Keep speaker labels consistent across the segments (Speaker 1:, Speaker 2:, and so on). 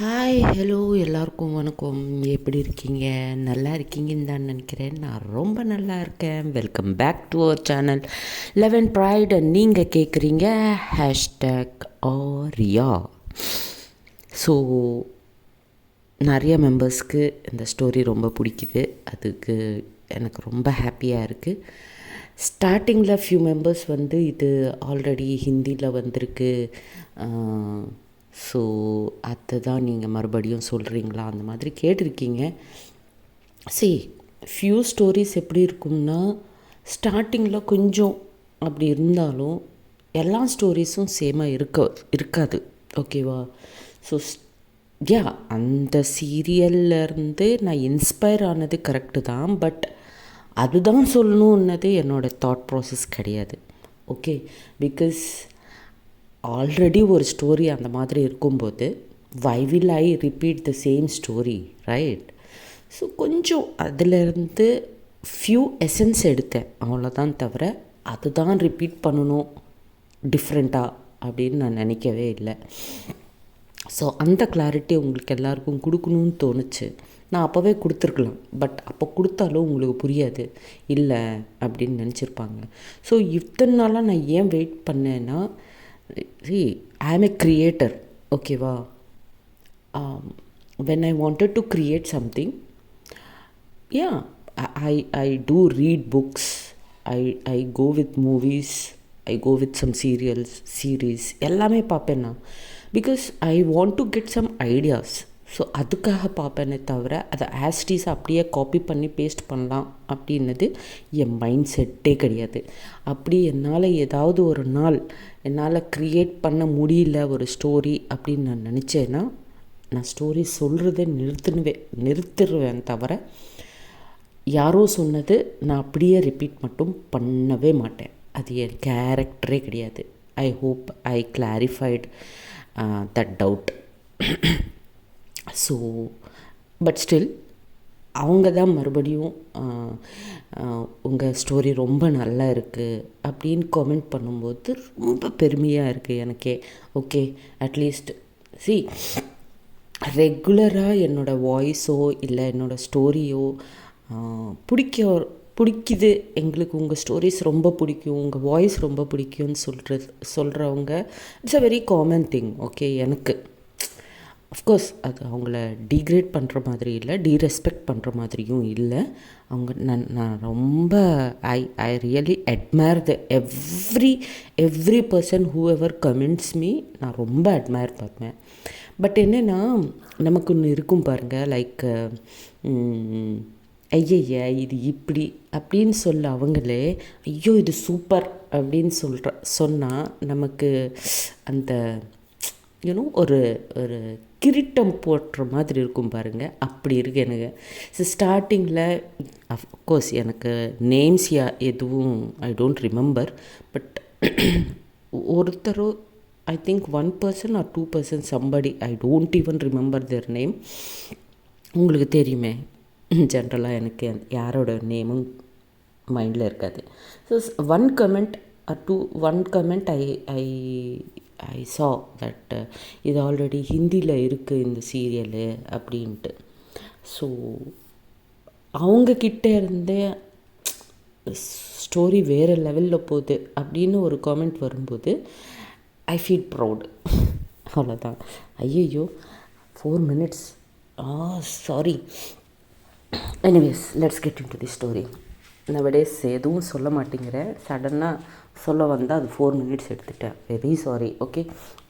Speaker 1: Hi hello எல்லாருக்கும் வணக்கம். எப்படி இருக்கீங்க? நல்லா இருக்கீங்கன்னு தான் நினைக்கிறேன். நான் ரொம்ப நல்லா இருக்கேன். Welcome back to our channel 11 bright. நீங்கள் கேட்குறீங்க ஹேஷ்டேக் ஆரியா. ஸோ நிறைய மெம்பர்ஸ்க்கு இந்த ஸ்டோரி ரொம்ப பிடிக்குது. அதுக்கு எனக்கு ரொம்ப ஹாப்பியாக இருக்குது. ஸ்டார்டிங்கில் ஃபியூ மெம்பர்ஸ் வந்து இது ஆல்ரெடி ஹிந்தியில் வந்திருக்கு, ஸோ அதை தான் நீங்கள் மறுபடியும் சொல்கிறீங்களா அந்த மாதிரி கேட்டிருக்கீங்க. சரி, ஃபியூ ஸ்டோரிஸ் எப்படி இருக்கும்னா, ஸ்டார்டிங்கில் கொஞ்சம் அப்படி இருந்தாலும் எல்லா ஸ்டோரிஸும் சேமாக இருக்காது. ஓகேவா? ஸோ யா, அந்த சீரியல்லேருந்து நான் இன்ஸ்பயர் ஆனது கரெக்டு தான். பட் அதுதான் சொல்லணுன்னது என்னோடய தாட் ப்ராசஸ் கிடையாது. ஓகே, பிகாஸ் ஆல்ரெடி ஒரு ஸ்டோரி அந்த மாதிரி இருக்கும்போது why will I repeat the same story, right? So கொஞ்சம் அதிலேருந்து ஃபியூ எசன்ஸ் எடுத்தேன், அவ்வளோதான். தவிர அதுதான் ரிப்பீட் பண்ணணும் டிஃப்ரெண்ட்டாக அப்படின்னு நான் நினைக்கவே இல்லை. ஸோ அந்த கிளாரிட்டி உங்களுக்கு எல்லாருக்கும் கொடுக்கணும்னு தோணுச்சு. நான் அப்போவே கொடுத்துருக்கலாம், பட் அப்போ கொடுத்தாலும் உங்களுக்கு புரியாது, இல்லை அப்படின்னு நினச்சிருப்பாங்க. ஸோ இத்தனை நாளாக நான் ஏன் வெயிட் பண்ணேன்னா, see, I am a creator, ஓகேவா? When I wanted to create something, yeah, I do read books, I go with movies, I go with some series எல்லாமே பார்ப்பேன் நான். Because I want to get some ideas. So அதுக்காக பார்ப்பேனே தவிர அதை ஆஸ்டீஸ் அப்படியே copy பண்ணி பேஸ்ட் பண்ணலாம் அப்படின்னது என் மைண்ட் செட்டே கிடையாது. அப்படி என்னால் ஏதாவது ஒரு நாள் என்னால் க்ரியேட் பண்ண முடியல ஒரு ஸ்டோரி அப்படின்னு நான் நினச்சேன்னா, நான் ஸ்டோரி சொல்கிறத நிறுத்திடுவேன் தவிர யாரோ சொன்னது நான் அப்படியே ரிப்பீட் மட்டும் பண்ணவே மாட்டேன். அது என் கேரக்டரே கிடையாது. I hope I clarified that doubt. So but still அவங்க தான் மறுபடியும் உங்கள் ஸ்டோரி ரொம்ப நல்லா இருக்குது அப்படின்னு கமெண்ட் பண்ணும்போது ரொம்ப பெருமையாக இருக்குது எனக்கே. ஓகே, அட்லீஸ்ட் ரெகுலராக என்னோடய வாய்ஸோ இல்லை என்னோடய ஸ்டோரியோ பிடிக்குது எங்களுக்கு, உங்கள் ஸ்டோரிஸ் ரொம்ப பிடிக்கும், உங்கள் வாய்ஸ் ரொம்ப பிடிக்கும்னு சொல்கிறவங்க it's a very common thing. Okay, எனக்கு அஃப்கோர்ஸ் அது அவங்கள டீக்ரேட் பண்ணுற மாதிரி இல்லை, டீரெஸ்பெக்ட் பண்ணுற மாதிரியும் இல்லை. அவங்க நான் ரொம்ப I really admire the every person who ever comments me. நான் ரொம்ப அட்மயர் பார்ப்பேன். பட் என்னென்னா, நமக்கு ஒன்று இருக்கும் பாருங்கள், லைக் ஐயய்யா இது இப்படி அப்படின்னு சொல்ல அவங்களே ஐயோ இது சூப்பர் அப்படின்னு சொன்னால் நமக்கு அந்த ஒரு கிரீட்டம் போட்டுற மாதிரி இருக்கும் பாருங்கள், அப்படி இருக்குது எனக்கு. ஸோ ஸ்டார்டிங்கில் அஃப்கோர்ஸ் எனக்கு நேம்ஸ் எதுவும் ஐ டோன்ட் ரிமெம்பர். பட் ஒருத்தரோ I think 1% or 2% somebody, I don't even remember their name. உங்களுக்கு தெரியுமே, ஜென்ரலாக எனக்கு யாரோட நேமும் மைண்டில் இருக்காது. So one comment I saw that இது ஆல்ரெடி ஹிந்தியில் இருக்குது இந்த சீரியலு அப்படின்ட்டு. ஸோ அவங்கக்கிட்ட இருந்தே ஸ்டோரி வேறு லெவலில் போகுது அப்படின்னு ஒரு காமெண்ட் வரும்போது ஐ ஃபீல் ப்ரௌடு. அவ்வளோதான். ஐயையோ 4 minutes, sorry. Anyways, let's get in to the story. Nowadays எதுவும் சொல்ல மாட்டேங்கிறேன், சடனாக சொல்ல வந்தால் அது 4 minutes எடுத்துட்டேன். Very sorry. Okay,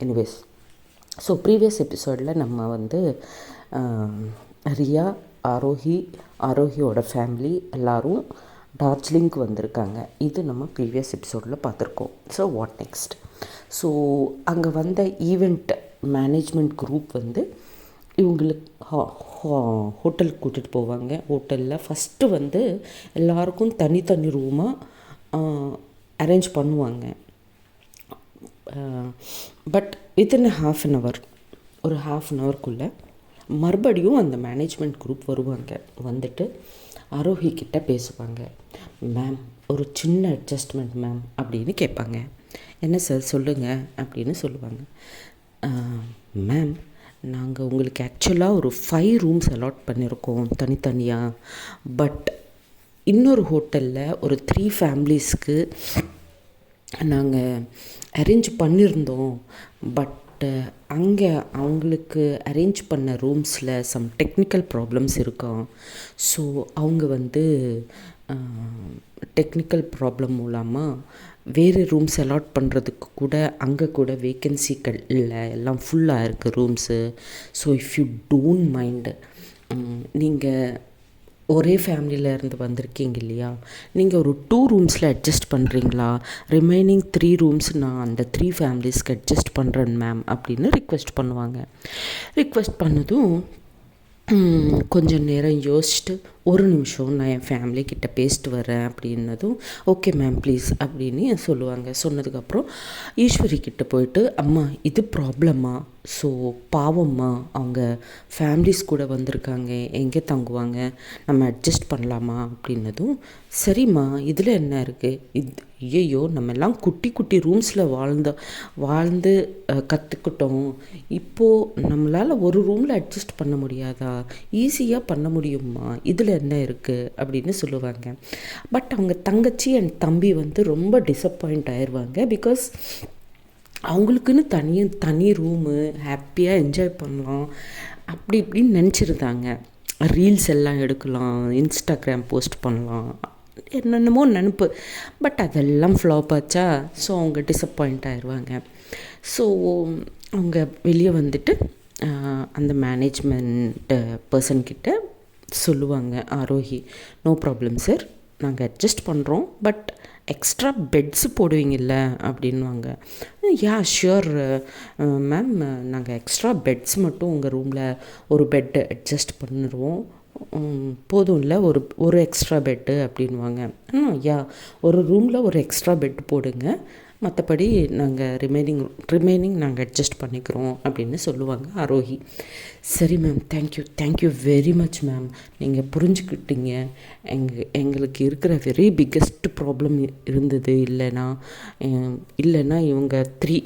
Speaker 1: anyways. So previous எபிசோடில் நம்ம வந்து ரியா, ஆரோஹியோட ஃபேமிலி எல்லோரும் டார்ஜிலிங்க்கு வந்திருக்காங்க. இது நம்ம ப்ரீவியஸ் எபிசோடில் பார்த்துருக்கோம். So what next? ஸோ அங்கே வந்த ஈவெண்ட் மேனேஜ்மெண்ட் குரூப் வந்து இவங்களுக்கு ஹோட்டலுக்கு கூட்டிகிட்டு போவாங்க. ஹோட்டலில் ஃபஸ்ட்டு வந்து எல்லாருக்கும் தனி ரூமாக அரேஞ்ச் பண்ணுவாங்க. பட் வித்தின் ஒரு ஹாஃப் அன் ஹவர்க்குள்ளே மறுபடியும் அந்த மேனேஜ்மெண்ட் குரூப் வருவாங்க. வந்துட்டு ஆரோஹிக்கிட்ட பேசுவாங்க. மேம், ஒரு சின்ன அட்ஜஸ்ட்மெண்ட் மேம் அப்படின்னு கேட்பாங்க. என்ன சார் சொல்லுங்கள் அப்படின்னு சொல்லுவாங்க. மேம், நாங்கள் உங்களுக்கு ஆக்சுவலாக ஒரு 5 ரூம்ஸ் அலாட் பண்ணியிருக்கோம் தனித்தனியாக. பட் இன்னொரு ஹோட்டலில் ஒரு 3 ஃபேமிலிஸ்க்கு நாங்கள் அரேஞ்ச் பண்ணியிருந்தோம். பட் அங்கே அவங்களுக்கு அரேஞ்ச் பண்ண ரூம்ஸில் சம் டெக்னிக்கல் ப்ராப்ளம்ஸ் இருக்காம். ஸோ அவங்க வந்து டெக்னிக்கல் ப்ராப்ளம் மூலமாக வேறு ரூம்ஸ் அலாட் பண்ணுறதுக்கு கூட அங்கே கூட வேக்கன்சிகள் இல்லை, எல்லாம் ஃபுல்லாக இருக்குது rooms. So if you don't mind, நீங்கள் ஒரே ஃபேமிலியில் இருந்து வந்திருக்கீங்க இல்லையா, நீங்கள் ஒரு 2 ரூம்ஸில் அட்ஜஸ்ட் பண்ணுறீங்களா? ரிமைனிங் 3 ரூம்ஸ் நான் அந்த 3 ஃபேமிலிஸ்க்கு அட்ஜஸ்ட் பண்ணுறேன் மேம் அப்படின்னு ரிக்வெஸ்ட் பண்ணுவாங்க. ரிக்வெஸ்ட் பண்ணதும் கொஞ்சம் நேரம் யோசிச்சுட்டு, ஒரு நிமிஷம் நான் என் ஃபேமிலிக்கிட்ட பேசிட்டு வரேன் அப்படின்னதும், ஓகே மேம் ப்ளீஸ் அப்படின்னு சொல்லுவாங்க. சொன்னதுக்கப்புறம் ஈஸ்வரி கிட்ட போயிட்டு, அம்மா இது ப்ராப்ளமா, ஸோ பாவம்மா அவங்க ஃபேமிலிஸ் கூட வந்திருக்காங்க, எங்கே தங்குவாங்க, நம்ம அட்ஜஸ்ட் பண்ணலாமா அப்படின்னதும், சரிம்மா இதில் என்ன இருக்குது, ஐயோ நம்ம எல்லாம் குட்டி குட்டி ரூம்ஸில் வாழ்ந்து கற்றுக்கிட்டோம், இப்போது நம்மளால் ஒரு ரூமில் அட்ஜஸ்ட் பண்ண முடியாதா, ஈஸியாக பண்ண முடியுமா, இதில் என்ன இருக்குது அப்படின்னு சொல்லுவாங்க. பட் அவங்க தங்கச்சி அண்ட் தம்பி வந்து ரொம்ப டிசப்பாயிண்ட் ஆயிடுவாங்க. பிகாஸ் அவங்களுக்குன்னு தனி ரூமு, ஹாப்பியாக என்ஜாய் பண்ணலாம் அப்படி இப்படின்னு நினச்சிருந்தாங்க. ரீல்ஸ் எல்லாம் எடுக்கலாம், இன்ஸ்டாகிராம் போஸ்ட் பண்ணலாம், என்னென்னமோ நினப்பு. பட் அதெல்லாம் ஃப்ளாப் ஆச்சா. ஸோ அவங்க டிசப்பாயிண்ட் ஆயிடுவாங்க. ஸோ அவங்க வெளியே வந்துட்டு அந்த மேனேஜ்மெண்ட் பர்சன்கிட்ட சொல்லுவாங்க, ஆரோஹி, நோ ப்ராப்ளம் சார், நாங்கள் அட்ஜஸ்ட் பண்ணுறோம், பட் எக்ஸ்ட்ரா பெட்ஸ் போடுவீங்கள்ல அப்படின்வாங்க. யா ஷியோர் மேம், நாங்கள் எக்ஸ்ட்ரா பெட்ஸ் மட்டும் உங்கள் ரூமில் ஒரு பெட்டு அட்ஜஸ்ட் பண்ணிடுவோம், போதும் இல்லை ஒரு எக்ஸ்ட்ரா பெட்டு அப்படின்வாங்க. யா ஒரு ரூமில் ஒரு எக்ஸ்ட்ரா பெட்டு போடுங்க, மற்றபடி நாங்கள் ரிமைனிங் நாங்கள் அட்ஜஸ்ட் பண்ணிக்கிறோம் அப்படின்னு சொல்லுவாங்க ஆரோஹி. சரி ma'am, thank you very much ma'am, நீங்கள் புரிஞ்சுக்கிட்டீங்க. எங்களுக்கு இருக்கிற வெரி பிக்கஸ்ட் ப்ராப்ளம் இருந்தது. இல்லைன்னா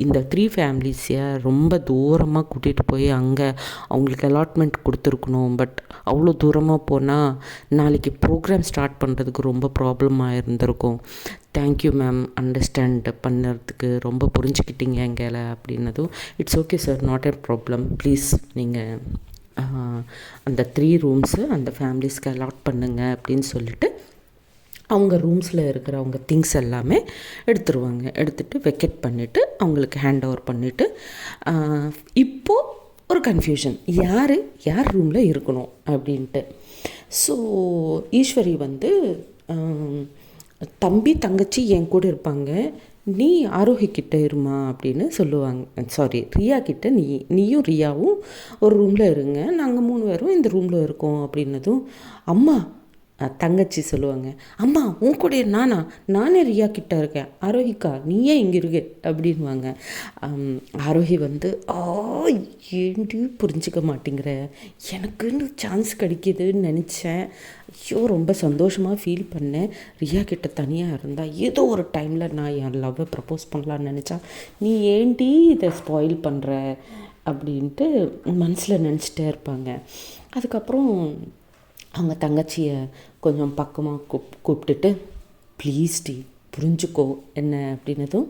Speaker 1: இந்த த்ரீ ஃபேமிலிஸை ரொம்ப தூரமாக கூட்டிகிட்டு போய் அங்கே அவங்களுக்கு அலாட்மெண்ட் கொடுத்துருக்கணும். பட் அவ்வளோ தூரமாக போனால் நாளைக்கு ப்ரோக்ராம் ஸ்டார்ட் பண்ணுறதுக்கு ரொம்ப ப்ராப்ளமாக இருந்திருக்கும். தேங்க்யூ மேம், அண்டர்ஸ்டாண்ட் பண்ணுறதுக்கு ரொம்ப புரிஞ்சுக்கிட்டீங்க எங்களை அப்படின்னதும், it's okay sir, not a problem, please நீங்கள் அந்த 3 ரூம்ஸு அந்த ஃபேமிலிஸ்க்கு அலாட் பண்ணுங்க அப்படின்னு சொல்லிட்டு அவங்க ரூம்ஸில் இருக்கிற அவங்க திங்ஸ் எல்லாமே எடுத்துருவாங்க. எடுத்துகிட்டு வெக்கேட் பண்ணிவிட்டு அவங்களுக்கு ஹேண்ட் ஓவர் பண்ணிவிட்டு, இப்போது ஒரு கன்ஃபியூஷன், யார் ரூமில் இருக்கணும் அப்படின்ட்டு. ஸோ ஈஸ்வரி வந்து, தம்பி தங்கச்சி என் கூட இருப்பாங்க, நீ ஆரோஹி கிட்ட இருமா அப்படின்னு சொல்லுவாங்க. சாரி, ரியா கிட்ட நீயும் ரியாவும் ஒரு ரூமில் இருங்க, நாங்கள் 3 பேரும் இந்த ரூமில் இருக்கோம் அப்படின்னதும், அம்மா தங்கச்சி சொல்லுவாங்க, அம்மா உன் கூட நானே ரியா கிட்ட இருக்கேன், ஆரோஹிக்கா நீ ஏன் இங்கே இருக்கு அப்படின்வாங்க. ஆரோஹி வந்து, ஏண்டி புரிஞ்சிக்க மாட்டேங்கிற, எனக்குன்னு சான்ஸ் கிடைக்கிதுன்னு நினச்சேன், ஐயோ ரொம்ப சந்தோஷமாக ஃபீல் பண்ணேன், ரியா கிட்ட தனியாக இருந்தால் ஏதோ ஒரு டைமில் நான் என் லவ்வை ப்ரப்போஸ் பண்ணலான்னு நினச்சா, நீ ஏண்டி இதை ஸ்பாயில் பண்ணுற அப்படின்ட்டு மனசில் நினச்சிட்டே இருப்பாங்க. அதுக்கப்புறம் அவங்க தங்கச்சியை கொஞ்சம் பக்கமாக கூப்பிட்டுட்டு, ப்ளீஸ் புரிஞ்சுக்கோ என்ன அப்படின்னதும்,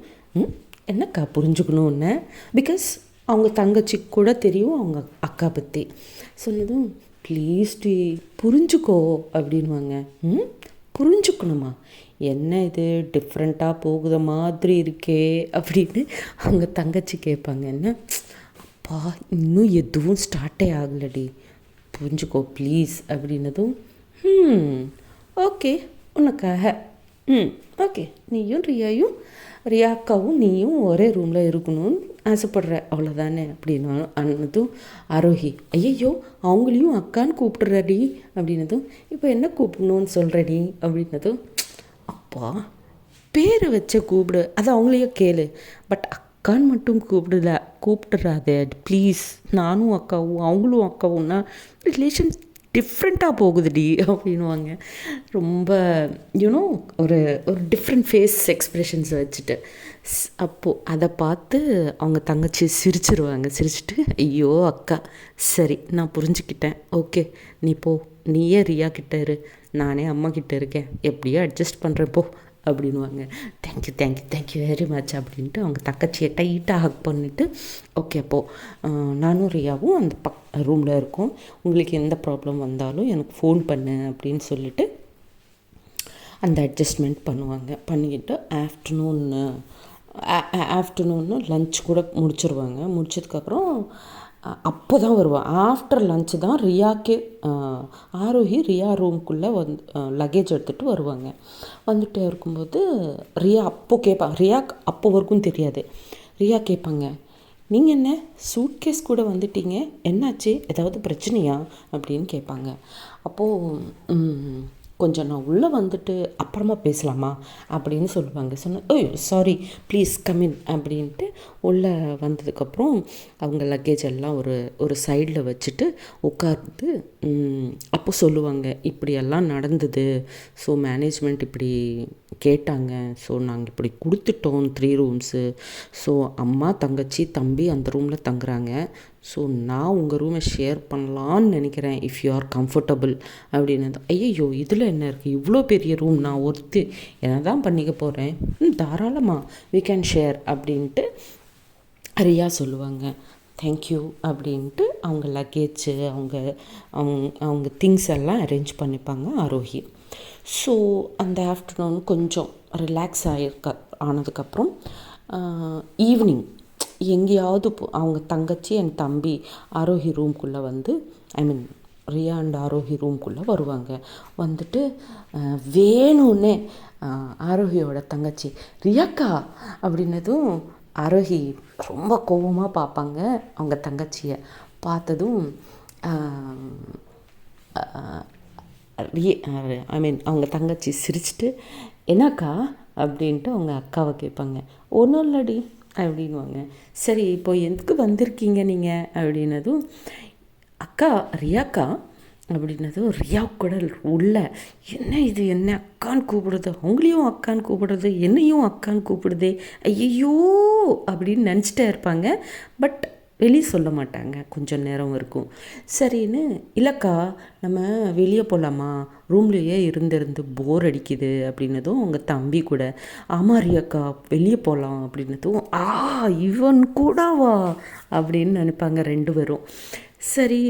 Speaker 1: என்னக்கா புரிஞ்சுக்கணும் என்ன, அவங்க தங்கச்சி கூட தெரியும் அவங்க அக்கா பற்றி. சொன்னதும், ப்ளீஸ் புரிஞ்சுக்கோ அப்படின்வாங்க. புரிஞ்சுக்கணுமா, என்ன இது டிஃப்ரெண்ட்டாக போகுத மாதிரி இருக்கே அப்படின்னு அவங்க தங்கச்சி கேட்பாங்க. என்ன அப்பா, இன்னும் எதுவும் ஸ்டார்ட்டே ஆகலடி, புரிஞ்சுக்கோ ப்ளீஸ் அப்படின்னதும், ஓகே உனக்காக, ஓகே நீயும் ரியா அக்காவும் நீயும் ஒரே ரூமில் இருக்கணும்னு ஆசைப்படுற, அவ்வளோதானே அப்படின்னு அன்னதும், ஆரோஹி, ஐயையோ அவங்களையும் அக்கான்னு கூப்பிடுறடி அப்படின்னதும், இப்போ என்ன கூப்பிடணும்னு சொல்கிறடி அப்படின்னதும், அப்பா பேரை வச்ச கூப்பிடு, அது அவங்களையே கேளு, பட் அக்கான்னு மட்டும் கூப்பிடுறாதே ப்ளீஸ், நானும் அக்காவும் அவங்களும் அக்காவும்னா ரிலேஷன் டிஃப்ரெண்ட்டாக போகுதுடி அப்படின்வாங்க. ரொம்ப ஒரு டிஃப்ரெண்ட் ஃபேஸ் எக்ஸ்ப்ரெஷன்ஸை வச்சுட்டு. அப்போது அதை பார்த்து அவங்க தங்கச்சி சிரிச்சிருவாங்க. சிரிச்சுட்டு, ஐயோ அக்கா, சரி நான் புரிஞ்சுக்கிட்டேன், ஓகே நீ போ, நீயே ரியா கிட்ட இரு, நானே அம்மா கிட்ட இருக்கேன், எப்படியோ அட்ஜஸ்ட் பண்ணுறேன் போ அப்படின்வாங்க. Thank you thank you thank you very much அப்படின்ட்டு அவங்க தங்கச்சியை டைட்டாக ஹக் பண்ணிவிட்டு, ஓகே அப்போது நானும் ரியாவும் அந்த ரூமில் இருக்கோம், உங்களுக்கு எந்த ப்ராப்ளம் வந்தாலும் எனக்கு ஃபோன் பண்ணு அப்படின்னு சொல்லிவிட்டு அந்த அட்ஜஸ்ட்மெண்ட் பண்ணுவாங்க. பண்ணிக்கிட்டு ஆஃப்டர்நூன்னு லன்ச் கூட முடிச்சிருவாங்க. முடிச்சதுக்கப்புறம் அப்போ தான் வருவான். ஆஃப்டர் லன்ச்சு தான் ரியாக்கே ஆரோஹி ரியா ரூம்குள்ளே லக்கேஜ் எடுத்துகிட்டு வருவாங்க. வந்துகிட்டே இருக்கும்போது ரியா கேட்பாங்க. ரியாக்கு அப்போ வரைக்கும் தெரியாது. ரியா கேட்பாங்க, நீங்கள் என்ன சூட்கேஸ் கூட வந்துட்டீங்க, என்னாச்சு, ஏதாவது பிரச்சனையா அப்படின்னு கேட்பாங்க. அப்போது கொஞ்சம் நான் உள்ளே வந்துட்டு அப்புறமா பேசலாமா அப்படின்னு சொல்லுவாங்க. ஓய் சாரி ப்ளீஸ் கம்இன் அப்படின்ட்டு உள்ளே வந்ததுக்கப்புறம் அவங்க லக்கேஜ் எல்லாம் ஒரு சைடில் வச்சுட்டு உட்கார்ந்து அப்போ சொல்லுவாங்க, இப்படியெல்லாம் நடந்தது, ஸோ மேனேஜ்மெண்ட் இப்படி கேட்டாங்க, ஸோ நாங்கள் இப்படி கொடுத்துட்டோம் 3 ரூம்ஸு, ஸோ அம்மா தங்கச்சி தம்பி அந்த ரூமில் தங்குறாங்க, ஸோ நான் உங்கள் ரூமை ஷேர் பண்ணலான்னு நினைக்கிறேன், இஃப் யூ ஆர் கம்ஃபர்டபுள் அப்படின்னு. ஐயோ இதில் என்ன இருக்குது, இவ்வளோ பெரிய ரூம், நான் ஒருத்தி என்ன தான் பண்ணிக்க போகிறேன், தாராளமாக வி கேன் ஷேர் அப்படின்ட்டு ரியா சொல்லுவாங்க. தேங்க்யூ அப்படின்ட்டு அவங்க லக்கேஜு அவங்க திங்ஸ் எல்லாம் அரேஞ்ச் பண்ணிப்பாங்க ஆரோஹி. ஸோ அந்த ஆஃப்டர்நூன் கொஞ்சம் ரிலாக்ஸ் ஆனதுக்கப்புறம் ஈவினிங் எங்கேயாவது அவங்க தங்கச்சி என் தம்பி ஆரோஹி ரூம்குள்ளே வந்து ரியா அண்ட் ஆரோஹி ரூம்குள்ளே வருவாங்க. வந்துட்டு வேணும்னே ஆரோஹியோட தங்கச்சி ரியாக்கா அப்படின்னதும் ஆரோஹி ரொம்ப கோபமாக பார்ப்பாங்க. அவங்க தங்கச்சியை பார்த்ததும் அவங்க தங்கச்சி சிரிச்சிட்டு, என்னக்கா அப்படின்ட்டு அவங்க அக்காவை கேட்பாங்க. ஒன்றும் இல்லடி அப்படின்வாங்க. சரி இப்போ எதுக்கு வந்திருக்கீங்க நீங்கள் அப்படின்னதும், அக்கா ரியாக்கா அப்படின்னதும் ரியா கூட உள்ள என்ன இது, என்ன அக்கான்னு கூப்பிடுறது, அவங்களையும் அக்கான்னு கூப்பிடுறது, என்னையும் அக்கான்னு கூப்பிடுதே, ஐயோ அப்படின்னு நினச்சிட்டே இருப்பாங்க. பட் வெளியே சொல்ல மாட்டாங்க, கொஞ்சம் நேரம் இருக்கும். சரின்னு, இல்லைக்கா நம்ம வெளியே போகலாமா, ரூம்லேயே இருந்து போர் அடிக்குது அப்படின்னதும் அவங்க தம்பி கூட, ஆமாம் ரியாக்கா வெளியே போகலாம் அப்படின்னதும், இவன் கூடவா அப்படின்னு நினைப்பாங்க 2 பேரும். சரி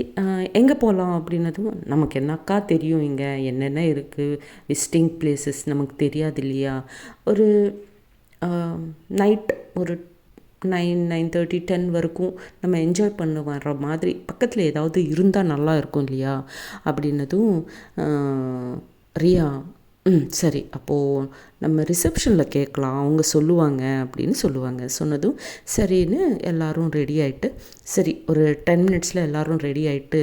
Speaker 1: எங்கே போகலாம் அப்படின்னதும், நமக்கு என்னக்கா தெரியும் இங்கே என்னென்ன இருக்குது, விசிட்டிங் பிளேசஸ் நமக்கு தெரியாது இல்லையா, ஒரு நைட் ஒரு 9:30 10 வரைக்கும் நம்ம என்ஜாய் பண்ண வர்ற மாதிரி பக்கத்தில் ஏதாவது இருந்தால் நல்லா இருக்கும் இல்லையா அப்படின்னதும் ரியா சரி அப்போது நம்ம ரிசப்ஷனில் கேட்கலாம், அவங்க சொல்லுவாங்க அப்படின்னு சொல்லுவாங்க. சொன்னதும் சரின்னு எல்லோரும் ரெடி ஆகிட்டு, சரி ஒரு 10 மினிட்ஸில் எல்லோரும் ரெடி ஆகிட்டு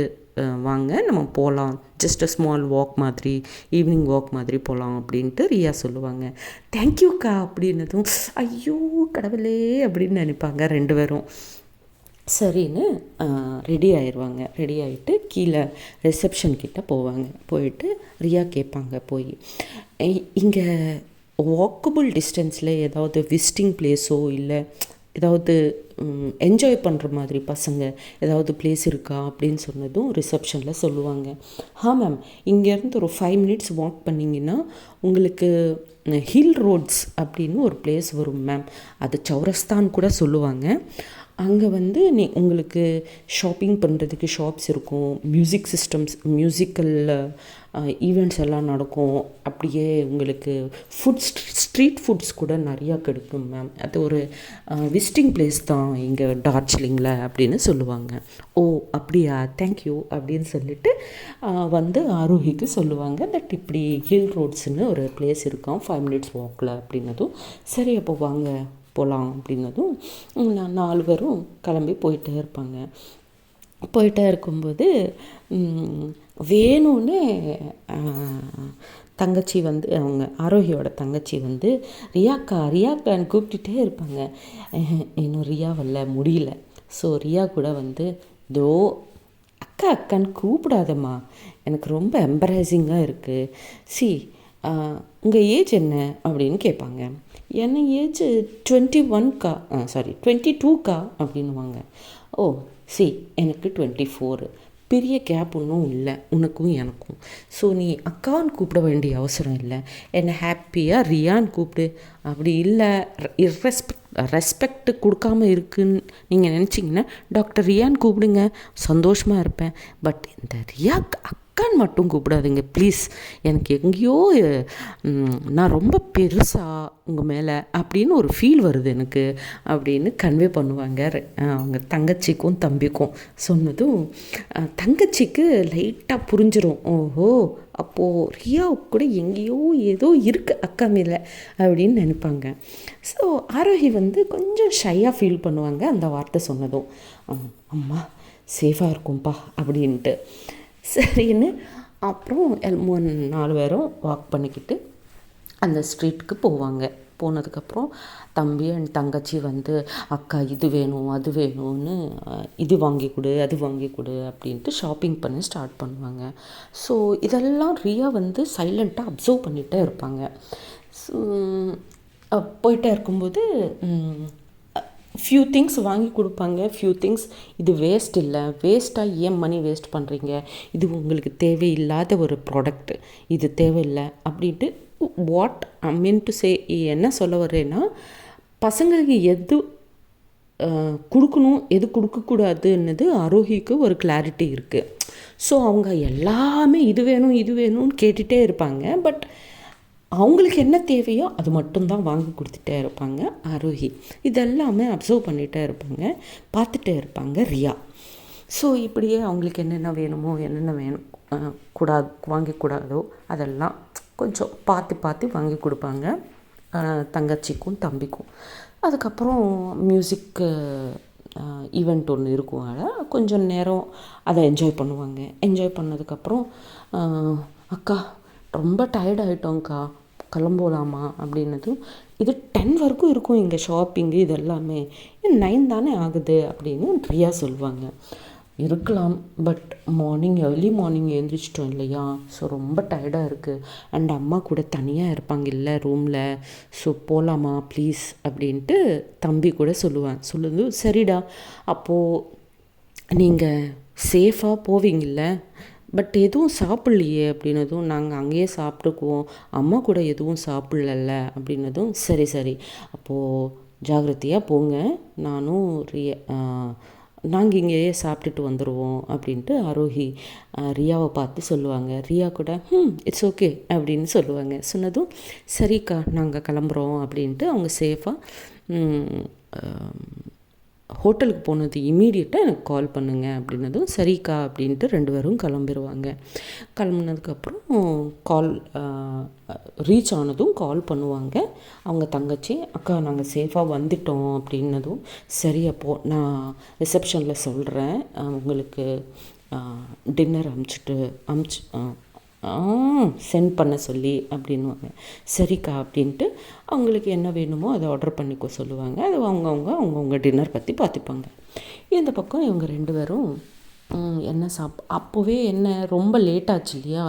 Speaker 1: வாங்க நம்ம போகலாம், ஜஸ்ட் அ ஸ்மால் வாக் மாதிரி, ஈவினிங் வாக் மாதிரி போகலாம் அப்படின்ட்டு ரியா சொல்லுவாங்க. தேங்க்யூக்கா அப்படின்னதும், ஐயோ கடவுளே அப்படின்னு நினைப்பாங்க 2 பேரும். சரின்னு ரெடி ஆயிடுவாங்க. ரெடி ஆகிட்டு கீழே ரிசப்ஷன் கிட்டே போவாங்க. போயிட்டு ரியா கேட்பாங்க, போய் இங்கே வாக்கபிள் டிஸ்டன்ஸில் ஏதாவது விசிட்டிங் பிளேஸோ இல்லை ஏதாவது என்ஜாய் பண்ணுற மாதிரி பசங்க ஏதாவது பிளேஸ் இருக்கா அப்படின்னு சொன்னதும் ரிசப்ஷனில் சொல்லுவாங்க. மேம் இங்கேருந்து ஒரு 5 மினிட்ஸ் வாக் பண்ணிங்கன்னா உங்களுக்கு ஹில் ரோட்ஸ் அப்படின்னு ஒரு பிளேஸ் வரும் மேம், அது சௌரஸ்தான் கூட சொல்லுவாங்க. அங்கே வந்து உங்களுக்கு ஷாப்பிங் பண்ணுறதுக்கு ஷாப்ஸ் இருக்கும், மியூசிக் சிஸ்டம்ஸ், மியூசிக்கல் ஈவெண்ட்ஸ் எல்லாம் நடக்கும். அப்படியே உங்களுக்கு ஸ்ட்ரீட் ஃபுட்ஸ் கூட நிறையா கிடைக்கும் மேம், அது ஒரு விசிட்டிங் பிளேஸ் தான் இங்கே டார்ஜிலிங்கில் அப்படின்னு சொல்லுவாங்க. ஓ அப்படியா, தேங்க்யூ அப்படின்னு சொல்லிட்டு வந்து ஆரோஹிக்கு சொல்லுவாங்க தட் இப்படி ஹில் ரோட்ஸ்னு ஒரு பிளேஸ் இருக்கான் 5 மினிட்ஸ் வாக்கில் அப்படின்னதும், சரி அப்போ வாங்க போகலாம் அப்படின்னதும் 4 பேரும் கிளம்பி போயிட்டே இருப்பாங்க. போயிட்டே இருக்கும்போது வேணும்னு தங்கச்சி வந்து அவங்க ஆரோஹியோட தங்கச்சி வந்து ரியாக்கான்னு கூப்பிட்டுட்டே இருப்பாங்க. இன்னும் ரியாவல்ல முடியல. ஸோ ரியா கூட வந்து தோ அக்கான்னு கூப்பிடாதம்மா, எனக்கு ரொம்ப எம்பரேசிங்காக இருக்குது, உங்கள் ஏஜ் என்ன அப்படின்னு கேட்பாங்க. என்ன ஏஜ் 21 சாரி 22 அப்படின்னுவாங்க. ஓ எனக்கு 24. பெரிய கேப் ஒன்றும் இல்லை உனக்கும் எனக்கும். ஸோ நீ அக்கான்னு கூப்பிட வேண்டிய அவசரம் இல்லை. என்னை ஹாப்பியாக ரியான்னு கூப்பிடு. அப்படி இல்லை ரெஸ்பெக்ட் கொடுக்காம இருக்குன்னு நீங்கள் நினச்சிங்கன்னா டாக்டர் ரியான்னு கூப்பிடுங்க, சந்தோஷமாக இருப்பேன். பட் இந்த ரியா அக்கான்னு மட்டும் கூப்பிடாதுங்க ப்ளீஸ். எனக்கு எங்கேயோ நான் ரொம்ப பெருசாக உங்கள் மேலே அப்படின்னு ஒரு ஃபீல் வருது எனக்கு அப்படின்னு கன்வே பண்ணுவாங்க அவங்க தங்கச்சிக்கும் தம்பிக்கும். சொன்னதும் தங்கச்சிக்கு லைட்டாக புரிஞ்சிடும். ஓஹோ, அப்போது ரியாவுக்கு கூட எங்கேயோ ஏதோ இருக்குது அக்கா மேலே அப்படின்னு நினைப்பாங்க. ஸோ ஆரோஹி கொஞ்சம் ஷையாக ஃபீல் பண்ணுவாங்க அந்த வார்த்தை சொன்னதும். அம்மா சேஃபாக இருக்கும்ப்பா அப்படின்ட்டு சரின்னு அப்புறம் 4 பேரும் வாக் பண்ணிக்கிட்டு அந்த ஸ்ட்ரீட்டுக்கு போவாங்க. போனதுக்கப்புறம் தம்பி அண்ட் தங்கச்சி அக்கா இது வேணும் அது வேணும்னு இது வாங்கி கொடு அது வாங்கி கொடு அப்படின்ட்டு ஷாப்பிங் பண்ண ஸ்டார்ட் பண்ணுவாங்க. ஸோ இதெல்லாம் ரியா சைலண்ட்டாக அப்சர்வ் பண்ணிகிட்டே இருப்பாங்க. போயிட்டே இருக்கும்போது ஃப்யூ திங்ஸ் வாங்கி கொடுப்பாங்க. ஃப்யூ திங்ஸ் இது வேஸ்ட் இல்லை, வேஸ்ட்டாக ஏன் மணி வேஸ்ட் பண்ணுறீங்க, இது உங்களுக்கு தேவையில்லாத ஒரு ப்ராடக்ட், இது தேவையில்லை அப்படின்ட்டு what I mean to say என்ன சொல்ல வரேன்னா, பசங்களுக்கு எது கொடுக்கணும் எது கொடுக்கக்கூடாதுன்னது ஆரோஹிக்கு ஒரு கிளாரிட்டி இருக்குது. ஸோ அவங்க எல்லாமே இது வேணும் இது வேணும்னு கேட்டுகிட்டே இருப்பாங்க. பட் அவங்களுக்கு என்ன தேவையோ அது மட்டும்தான் வாங்கி கொடுத்துட்டே இருப்பாங்க ஆரோஹி. இதெல்லாமே அப்சர்வ் பண்ணிகிட்டே இருப்பாங்க, பார்த்துட்டே இருப்பாங்க ரியா. ஸோ இப்படியே அவங்களுக்கு என்னென்ன வேணுமோ என்னென்ன வேணும் வாங்கக்கூடாதோ அதெல்லாம் கொஞ்சம் பார்த்து வாங்கி கொடுப்பாங்க தங்கச்சிக்கும் தம்பிக்கும். அதுக்கப்புறம் மியூசிக் ஈவெண்ட் ஒன்று இருக்கும், கொஞ்சம் நேரம் அதை என்ஜாய் பண்ணுவாங்க. என்ஜாய் பண்ணதுக்கப்புறம் அக்கா ரொம்ப டயர்ட் ஆகிட்டோங்க்கா கிளம்போலாமா அப்படின்னதும், இது 10 வரைக்கும் இருக்கும் இங்கே ஷாப்பிங்கு இது எல்லாமே, 9 தானே ஆகுது அப்படின்னு ரியா சொல்லுவாங்க. இருக்கலாம், பட் ஏர்லி மார்னிங் எழுந்திரிச்சிட்டோம் இல்லையா, ஸோ ரொம்ப டயர்டாக இருக்குது. அண்ட் அம்மா கூட தனியாக இருப்பாங்க இல்லை ரூமில், ஸோ போகலாமா ப்ளீஸ் அப்படின்ட்டு தம்பி கூட சொல்லுது. சரிடா, அப்போது நீங்கள் சேஃபாக போவீங்கள்ல, பட் எதுவும் சாப்பிட்லையே அப்படின்னதும், நாங்கள் அங்கேயே சாப்பிட்டுக்குவோம், அம்மா கூட எதுவும் சாப்பிட்லல்ல அப்படின்னதும், சரி அப்போது ஜாகிரதையாக போங்க, நானும் நாங்கள் இங்கேயே சாப்பிட்டுட்டு வந்துடுவோம் அப்படின்ட்டு ஆரோஹி ரியாவை பார்த்து சொல்லுவாங்க. ரியா கூட இட்ஸ் ஓகே அப்படின்னு சொல்லுவாங்க. சொன்னதும் சரிக்கா நாங்கள் கிளம்புறோம் அப்படின்ட்டு அவங்க சேஃபாக ஹோட்டலுக்கு போனது இம்மீடியட்டாக எனக்கு கால் பண்ணுங்க அப்படின்னதும் சரிக்கா அப்படின்ட்டு 2 பேரும் கிளம்பிடுவாங்க. கிளம்புனதுக்கப்புறம் ரீச் ஆனதும் கால் பண்ணுவாங்க அவங்க தங்கச்சி. அக்கா நாங்கள் சேஃபாக வந்துட்டோம் அப்படின்னதும், சரி அப்போது நான் ரிசப்ஷனில் சொல்கிறேன் உங்களுக்கு டின்னர் சென்ட் பண்ண சொல்லி அப்படின்வாங்க. சரிக்கா அப்படின்ட்டு அவங்களுக்கு என்ன வேணுமோ அதை ஆர்டர் பண்ணிக்க சொல்லுவாங்க. அது அவங்கவுங்க டின்னர் பற்றி பார்த்துப்பாங்க. இந்த பக்கம் இவங்க 2 பேரும் என்ன அப்போவே ரொம்ப லேட் ஆச்சு இல்லையா,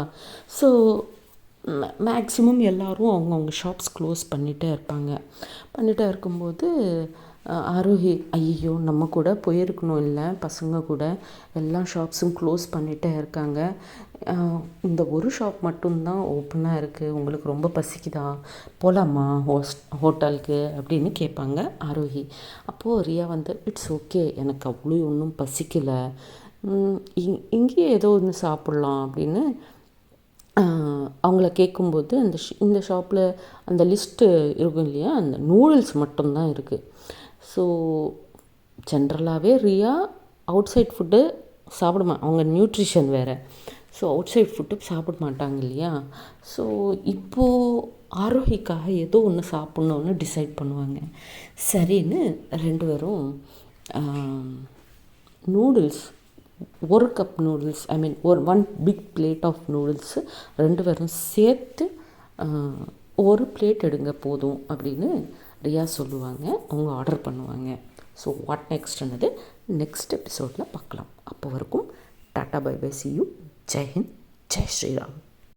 Speaker 1: ஸோ மேக்ஸிமம் எல்லோரும் அவங்கவுங்க ஷாப்ஸ் க்ளோஸ் பண்ணிகிட்டே இருக்கும்போது ஆரோஹி ஐயோ நம்ம கூட போயிருக்கணும் இல்லை, பசங்க கூட எல்லா ஷாப்ஸும் க்ளோஸ் பண்ணிகிட்டே இருக்காங்க, இந்த ஒரு ஷாப் மட்டும்தான் ஓப்பனாக இருக்குது, உங்களுக்கு ரொம்ப பசிக்குதா, போகலாமா ஹோட்டலுக்கு அப்படின்னு கேட்பாங்க ஆரோஹி. அப்போது ரியா இட்ஸ் ஓகே, எனக்கு அவ்வளோ ஒன்றும் பசிக்கலை, இங்கேயே ஏதோ ஒன்று சாப்பிட்லாம் அப்படின்னு அவங்கள கேட்கும்போது, இந்த ஷாப்பில் அந்த லிஸ்ட்டு இருக்கும் இல்லையா, அந்த நூடுல்ஸ் மட்டும்தான் இருக்குது. ஸோ ஜென்ரலாகவே ரியா அவுட் சைட் ஃபுட்டு அவங்க நியூட்ரிஷன் வேறு, ஸோ அவுட் சைட் ஃபுட்டு சாப்பிட மாட்டாங்க இல்லையா. ஸோ இப்போது ஆரோஹிக்காக ஏதோ ஒன்று சாப்பிட்ணுன்னு டிசைட் பண்ணுவாங்க. சரின்னு 2 பேரும் noodles 1 cup noodles, I mean 1 big plate of noodles 2 பேரும் சேர்த்து 1 பிளேட் எடுங்க போதும் அப்படின்னு ரியா சொல்லுவாங்க. அவங்க ஆர்டர் பண்ணுவாங்க. ஸோ வாட் நெக்ஸ்ட்னது நெக்ஸ்ட் எபிசோடில் பார்க்கலாம். அப்போ வரைக்கும் tata bye bye, see you, Jai Hind, Jai Sriram.